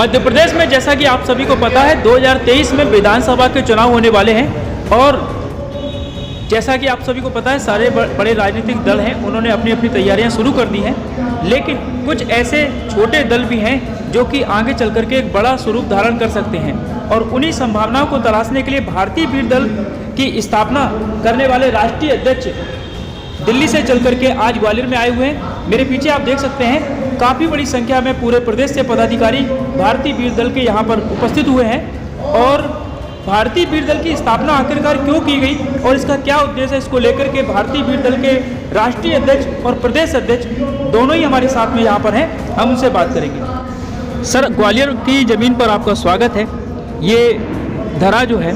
मध्य प्रदेश में जैसा कि आप सभी को पता है 2023 में विधानसभा के चुनाव होने वाले हैं और जैसा कि आप सभी को पता है सारे बड़े राजनीतिक दल हैं, उन्होंने अपनी अपनी तैयारियां शुरू कर दी हैं। लेकिन कुछ ऐसे छोटे दल भी हैं जो कि आगे चल करके एक बड़ा स्वरूप धारण कर सकते हैं और उन्हीं संभावनाओं को तलाशने के लिए भारतीय वीर दल की स्थापना करने वाले राष्ट्रीय अध्यक्ष दिल्ली से चल करके आज ग्वालियर में आए हुए हैं। मेरे पीछे आप देख सकते हैं काफ़ी बड़ी संख्या में पूरे प्रदेश से पदाधिकारी भारतीय वीर दल के यहाँ पर उपस्थित हुए हैं और भारतीय वीर दल की स्थापना आखिरकार क्यों की गई और इसका क्या उद्देश्य है, इसको लेकर के भारतीय वीर दल के राष्ट्रीय अध्यक्ष और प्रदेश अध्यक्ष दोनों ही हमारे साथ में यहाँ पर हैं, हम उनसे बात करेंगे। सर, ग्वालियर की ज़मीन पर आपका स्वागत है। ये धरा जो है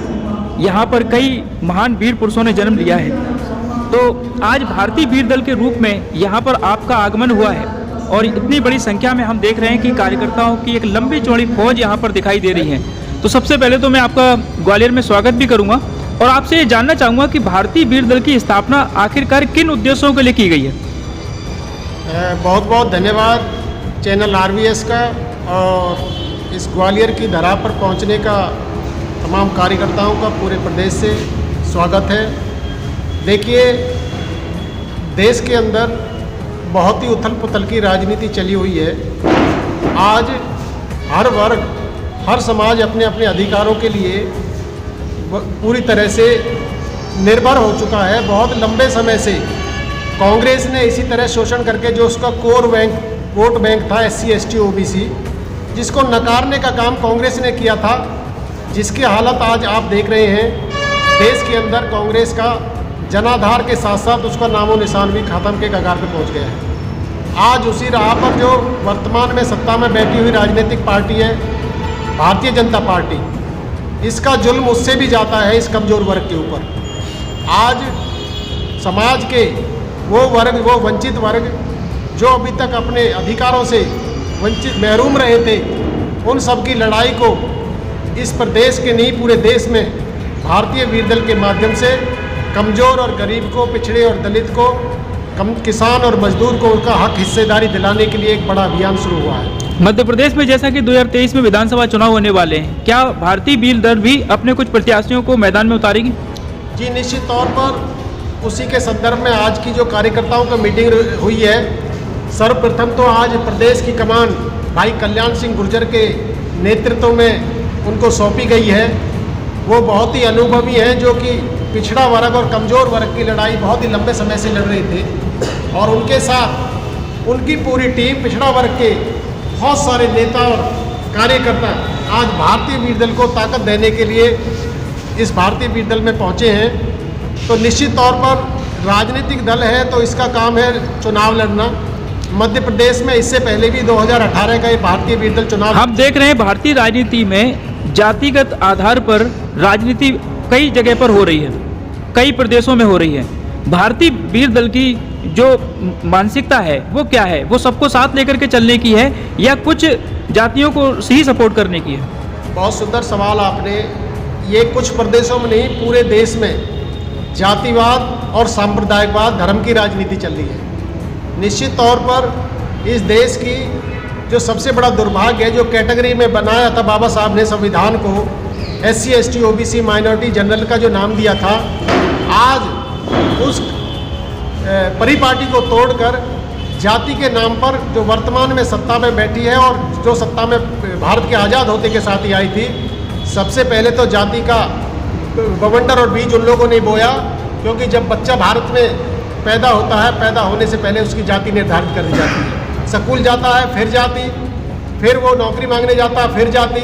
यहाँ पर कई महान वीर पुरुषों ने जन्म लिया है, तो आज भारतीय वीर दल के रूप में यहाँ पर आपका आगमन हुआ है और इतनी बड़ी संख्या में हम देख रहे हैं कि कार्यकर्ताओं की एक लंबी चौड़ी फौज यहाँ पर दिखाई दे रही है। तो सबसे पहले तो मैं आपका ग्वालियर में स्वागत भी करूँगा और आपसे ये जानना चाहूँगा कि भारतीय वीर दल की स्थापना आखिरकार किन उद्देश्यों के लिए की गई है। बहुत बहुत धन्यवाद चैनल RVS का और इस ग्वालियर की धरा पर पहुँचने का तमाम कार्यकर्ताओं का पूरे प्रदेश से स्वागत है। देखिए, देश के अंदर बहुत ही उथल पुथल की राजनीति चली हुई है। आज हर वर्ग, हर समाज अपने अपने अधिकारों के लिए पूरी तरह से निर्भर हो चुका है। बहुत लंबे समय से कांग्रेस ने इसी तरह शोषण करके जो उसका कोर बैंक वोट बैंक था SC ST OBC, जिसको नकारने का काम कांग्रेस ने किया था, जिसकी हालत आज आप देख रहे हैं। देश के अंदर कांग्रेस का जनाधार के साथ साथ उसका नामो निशान भी खत्म के कगार पे पहुंच गया है। आज उसी राह पर जो वर्तमान में सत्ता में बैठी हुई राजनीतिक पार्टी है भारतीय जनता पार्टी, इसका जुल्म उससे भी जाता है इस कमज़ोर वर्ग के ऊपर। आज समाज के वो वर्ग, वो वंचित वर्ग जो अभी तक अपने अधिकारों से वंचित महरूम रहे थे, उन सब की लड़ाई को इस प्रदेश के नहीं पूरे देश में भारतीय वीर दल के माध्यम से कमज़ोर और गरीब को, पिछड़े और दलित को, किसान और मजदूर को उनका हक हिस्सेदारी दिलाने के लिए एक बड़ा अभियान शुरू हुआ है। मध्य प्रदेश में जैसा कि 2023 में विधानसभा चुनाव होने वाले हैं, क्या भारतीय वीर दल भी अपने कुछ प्रत्याशियों को मैदान में उतारेगी? जी, निश्चित तौर पर उसी के संदर्भ में आज की जो कार्यकर्ताओं का मीटिंग हुई है, सर्वप्रथम तो आज प्रदेश की कमान भाई कल्याण सिंह गुर्जर के नेतृत्व में उनको सौंपी गई है। वो बहुत ही अनुभवी हैं, जो कि पिछड़ा वर्ग और कमज़ोर वर्ग की लड़ाई बहुत ही लंबे समय से लड़ रहे थे और उनके साथ उनकी पूरी टीम पिछड़ा वर्ग के बहुत सारे नेता और कार्यकर्ता आज भारतीय वीर दल को ताकत देने के लिए इस भारतीय वीर दल में पहुंचे हैं। तो निश्चित तौर पर राजनीतिक दल है तो इसका काम है चुनाव लड़ना। मध्य प्रदेश में इससे पहले भी 2018 का ये भारतीय वीर दल चुनाव, हम देख रहे हैं भारतीय राजनीति में जातिगत आधार पर राजनीति कई जगह पर हो रही है, कई प्रदेशों में हो रही है। भारतीय वीर दल की जो मानसिकता है वो क्या है? वो सबको साथ लेकर के चलने की है या कुछ जातियों को ही सपोर्ट करने की है? बहुत सुंदर सवाल आपने। ये कुछ प्रदेशों में नहीं, पूरे देश में जातिवाद और सांप्रदायिकवाद, धर्म की राजनीति चल रही है। निश्चित तौर पर इस देश की जो सबसे बड़ा दुर्भाग्य है, जो कैटेगरी में बनाया था बाबा साहब ने संविधान को, SC ST OBC minority general का जो नाम दिया था, आज उस परिपाटी को तोड़कर जाति के नाम पर जो वर्तमान में सत्ता में बैठी है और जो सत्ता में भारत के आज़ाद होते के साथ ही आई थी, सबसे पहले तो जाति का बवंडर और बीज उन लोगों ने बोया, क्योंकि जब बच्चा भारत में पैदा होता है, पैदा होने से पहले उसकी जाति निर्धारित कर दी जाती है। स्कूल जाता है फिर जाति, फिर वो नौकरी मांगने जाता है फिर जाति।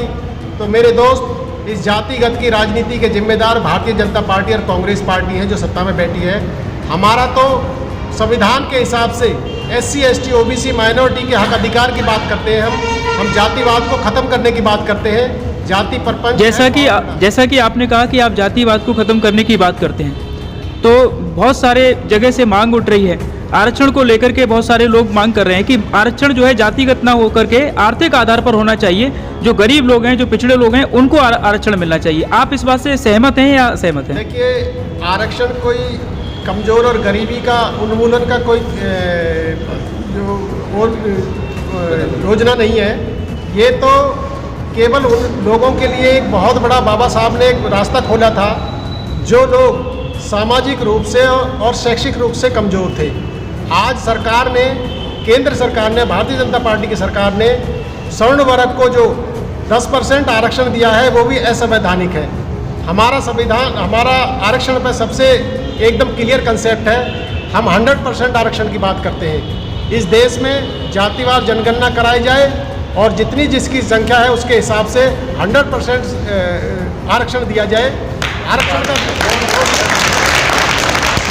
तो मेरे दोस्त, इस जातिगत की राजनीति के जिम्मेदार भारतीय जनता पार्टी और कांग्रेस पार्टी है जो सत्ता में बैठी है। हमारा तो संविधान के हिसाब से SC ST OBC माइनॉरिटी के हक अधिकार की बात करते हैं। हम जातिवाद को ख़त्म करने की बात करते हैं। जाति परपंच, जैसा कि आपने कहा कि आप जातिवाद को ख़त्म करने की बात करते हैं, तो बहुत सारे जगह से मांग उठ रही है आरक्षण को लेकर के। बहुत सारे लोग मांग कर रहे हैं कि आरक्षण जो है जातिगत ना होकर के आर्थिक आधार पर होना चाहिए। जो गरीब लोग हैं, जो पिछड़े लोग हैं, उनको आरक्षण मिलना चाहिए। आप इस बात से सहमत हैं या असहमत हैं? देखिए, आरक्षण कोई कमज़ोर और गरीबी का उन्मूलन का कोई जो योजना नहीं है। ये तो केवल उन लोगों के लिए एक बहुत बड़ा बाबा साहब ने एक रास्ता खोला था जो लोग सामाजिक रूप से और शैक्षिक रूप से कमज़ोर थे। आज सरकार ने, केंद्र सरकार ने, भारतीय जनता पार्टी की सरकार ने स्वर्ण वर्ग को जो 10% आरक्षण दिया है वो भी असंवैधानिक है। हमारा संविधान, हमारा आरक्षण पर सबसे एकदम क्लियर कंसेप्ट है। हम 100% आरक्षण की बात करते हैं। इस देश में जातिवार जनगणना कराई जाए और जितनी जिसकी संख्या है उसके हिसाब से 100% आरक्षण दिया जाए। आरक्षण का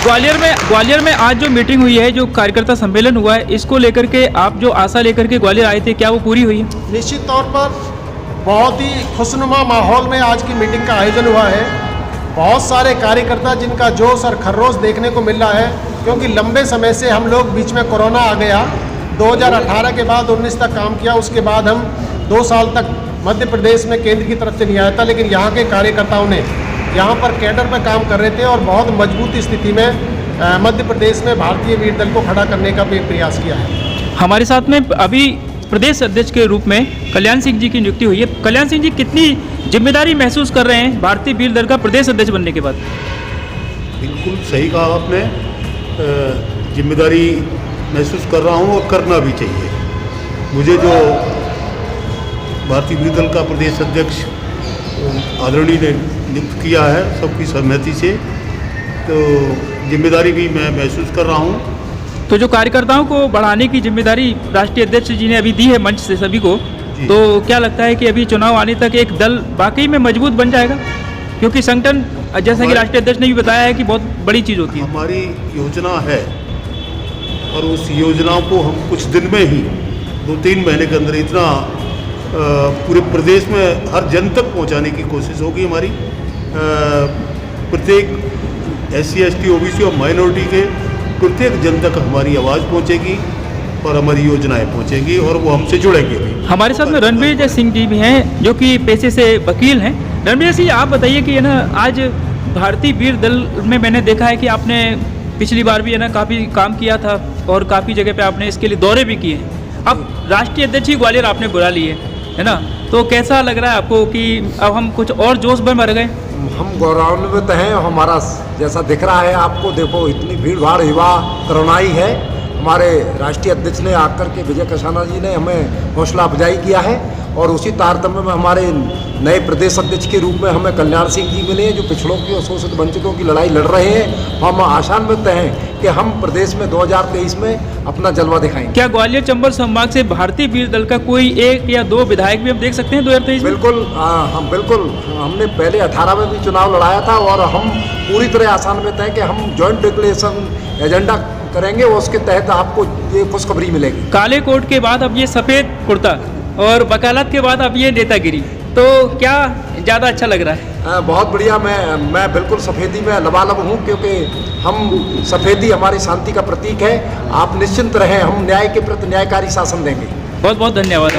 ग्वालियर में आज जो मीटिंग हुई है, जो कार्यकर्ता सम्मेलन हुआ है, इसको लेकर के आप जो आशा लेकर के ग्वालियर आए थे, क्या वो पूरी हुई है? निश्चित तौर पर बहुत ही खुशनुमा माहौल में आज की मीटिंग का आयोजन हुआ है। बहुत सारे कार्यकर्ता जिनका जोश और खर्रोश देखने को मिल रहा है, क्योंकि लंबे समय से हम लोग, बीच में कोरोना आ गया, 2018 के बाद 19 तक काम किया। उसके बाद हम 2 साल तक मध्य प्रदेश में केंद्र की तरफ से नहीं आया था, लेकिन यहाँ के कार्यकर्ताओं ने यहाँ पर कैडर पर काम कर रहे थे और बहुत मजबूत स्थिति में मध्य प्रदेश में भारतीय वीर दल को खड़ा करने का भी प्रयास किया है। हमारे साथ में अभी प्रदेश अध्यक्ष के रूप में कल्याण सिंह जी की नियुक्ति हुई है। कल्याण सिंह जी कितनी जिम्मेदारी महसूस कर रहे हैं भारतीय वीर दल का प्रदेश अध्यक्ष बनने के बाद? बिल्कुल सही कहा आपने, जिम्मेदारी महसूस कर रहा हूँ और करना भी चाहिए। मुझे जो भारतीय वीर दल का प्रदेश अध्यक्ष आदरणीय ने नियुक्त किया है सबकी सहमति से, तो जिम्मेदारी भी मैं महसूस कर रहा हूँ। तो जो कार्यकर्ताओं को बढ़ाने की जिम्मेदारी राष्ट्रीय अध्यक्ष जी ने अभी दी है मंच से सभी को, तो क्या लगता है कि अभी चुनाव आने तक एक दल वाकई में मजबूत बन जाएगा? क्योंकि संगठन, जैसा कि राष्ट्रीय अध्यक्ष ने भी बताया है, कि बहुत बड़ी चीज़ होती है। हमारी योजना है और उस योजना को हम कुछ दिन में ही 2-3 महीने के अंदर इतना पूरे प्रदेश में हर जन तक पहुंचाने की कोशिश होगी हमारी। प्रत्येक SC ST OBC और माइनॉरिटी के प्रत्येक जन तक हमारी आवाज़ पहुंचेगी और हमारी योजनाएं पहुंचेंगी और वो हमसे जुड़ेंगे भी। हमारे साथ में रणवीर सिंह जी भी हैं, जो कि पेशे से वकील हैं। रणवीर सिंह, आप बताइए कि है ना, आज भारतीय वीर दल में मैंने देखा है कि आपने पिछली बार भी है ना काफ़ी काम किया था और काफ़ी जगह पे आपने इसके लिए दौरे भी किए हैं। अब राष्ट्रीय अध्यक्ष ही ग्वालियर आपने बुला लिए है ना, तो कैसा लग रहा है आपको कि अब हम कुछ और जोश में मर गए? हम गौरवान्वित हैं। हमारा जैसा दिख रहा है आपको, देखो इतनी भीड़ भाड़ युवा करुणाई है। हमारे राष्ट्रीय अध्यक्ष ने आकर के, विजय कसाना जी ने हमें हौसला अफजाई किया है और उसी तारतम्य में हमारे नए प्रदेश अध्यक्ष के रूप में हमें कल्याण सिंह जी मिले हैं, जो पिछड़ों की और शोषित वंचितों की लड़ाई लड़ रहे हैं। हम आशान्वित हैं कि हम प्रदेश में 2023 में अपना जलवा दिखाएंगे। क्या ग्वालियर चंबल संभाग से भारतीय वीर दल का कोई 1 या 2 विधायक भी हम देख सकते हैं 2023 में? बिल्कुल हमने पहले 18 में भी चुनाव लड़ाया था और हम पूरी तरह आशान्वित हैं कि हम जॉइंट डिक्लेरेशन एजेंडा करेंगे और उसके तहत आपको ये खुशखबरी मिलेगी। काले कोट के बाद अब ये सफ़ेद कुर्ता और वकालत के बाद अब ये नेतागिरी, तो क्या ज़्यादा अच्छा लग रहा है? बहुत बढ़िया। मैं बिल्कुल सफ़ेदी में लबालब हूँ, क्योंकि हम सफ़ेदी हमारी शांति का प्रतीक है। आप निश्चिंत रहें, हम न्याय के प्रति न्यायकारी शासन देंगे। बहुत बहुत धन्यवाद।